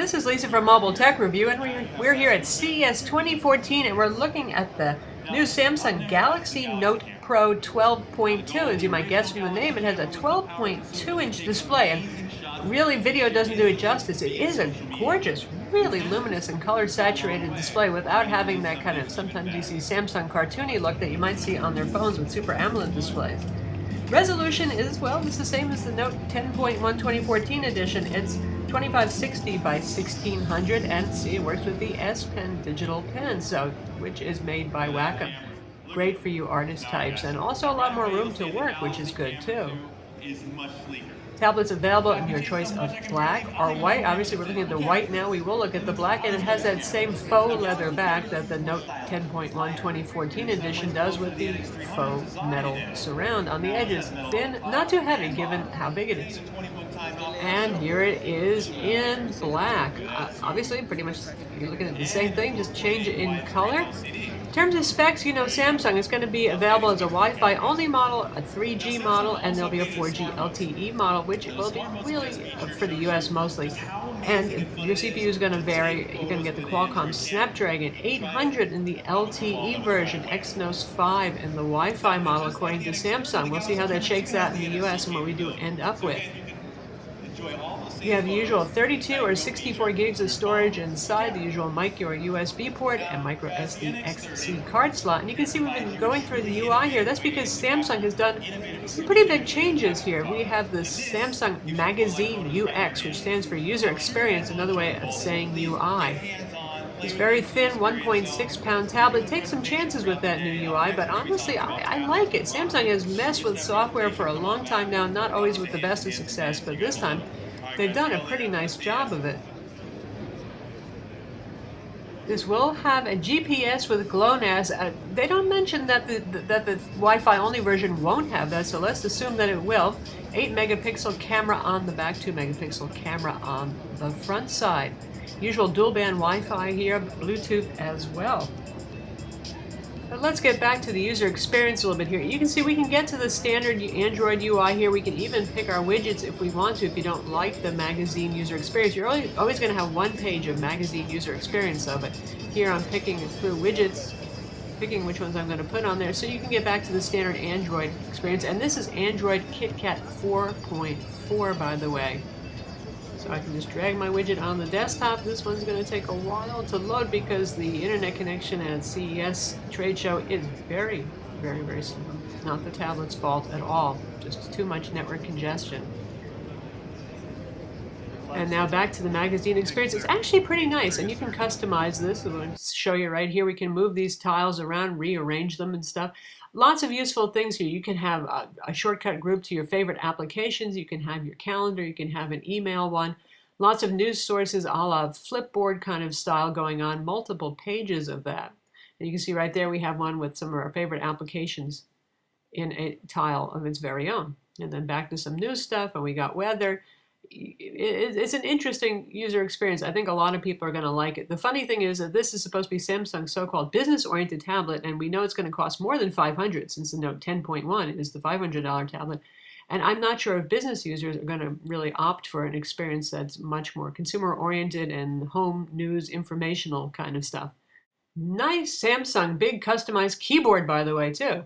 This is Lisa from Mobile Tech Review, and we're here at CES 2014, and we're looking at the new Samsung Galaxy Note Pro 12.2. As you might guess from the name, it has a 12.2-inch display, and really video doesn't do it justice. It is a gorgeous, really luminous and color-saturated display without having that kind of, sometimes you see Samsung cartoony look that you might see on their phones with Super AMOLED displays. Resolution is, well, it's the same as the Note 10.1 2014 edition. It's 2560 by 1600, and see, it works with the S Pen digital pen, so which is made by Wacom. Great for you artist types, and also a lot more room to work, which is good too. Tablets available in your choice of black or white. Obviously, we're looking at the white now. We will look at the black, and it has that same faux leather back that the Note 10.1 2014 edition does with the faux metal surround on the edges. Thin, not too heavy given how big it is. And here it is in black. Obviously, pretty much you're looking at the same thing, just change it in color. In terms of specs, you know, Samsung is going to be available as a Wi-Fi only model, a 3G model, and there'll be a 4G LTE model, which will be really for the US mostly. And your CPU is going to vary. You're going to get the Qualcomm Snapdragon 800 in the LTE version, Exynos 5 in the Wi-Fi model, according to Samsung. We'll see how that shakes out in the US and what we do end up with. You have the usual 32 or 64 gigs of storage inside, the usual mic or USB port, and micro SD XC card slot. And you can see we've been going through the UI here. That's because Samsung has done some pretty big changes here. We have the Samsung Magazine UX, which stands for User Experience, another way of saying UI. This very thin 1.6-pound tablet takes some chances with that new UI, but honestly, I like it. Samsung has messed with software for a long time now, not always with the best of success, but this time they've done a pretty nice job of it. This will have a GPS with GLONASS. They don't mention that the Wi-Fi only version won't have that, so let's assume that it will. 8-megapixel camera on the back, 2-megapixel camera on the front side. Usual dual-band Wi-Fi here, Bluetooth as well. But let's get back to the user experience a little bit here. You can see we can get to the standard Android UI here. We can even pick our widgets if we want to. If you don't like the magazine user experience, you're always going to have one page of magazine user experience of it. Here I'm picking through widgets, picking which ones I'm going to put on there, so you can get back to the standard Android experience. And this is Android KitKat 4.4, by the way. So I can just drag my widget on the desktop. This one's going to take a while to load because the internet connection at CES trade show is very, very, very slow. Not the tablet's fault at all, just too much network congestion. And now back to the magazine experience. It's actually pretty nice, and you can customize this. I'm going to show you right here. We can move these tiles around, rearrange them and stuff. Lots of useful things here. You can have a shortcut group to your favorite applications. You can have your calendar. You can have an email one. Lots of news sources a la Flipboard kind of style going on. Multiple pages of that. And you can see right there we have one with some of our favorite applications in a tile of its very own. And then back to some news stuff, and we got weather. It's an interesting user experience. I think a lot of people are going to like it. The funny thing is that this is supposed to be Samsung's so-called business-oriented tablet, and we know it's going to cost more than $500 since the Note 10.1 is the $500 tablet. And I'm not sure if business users are going to really opt for an experience that's much more consumer-oriented and home news informational kind of stuff. Nice Samsung big customized keyboard, by the way, too.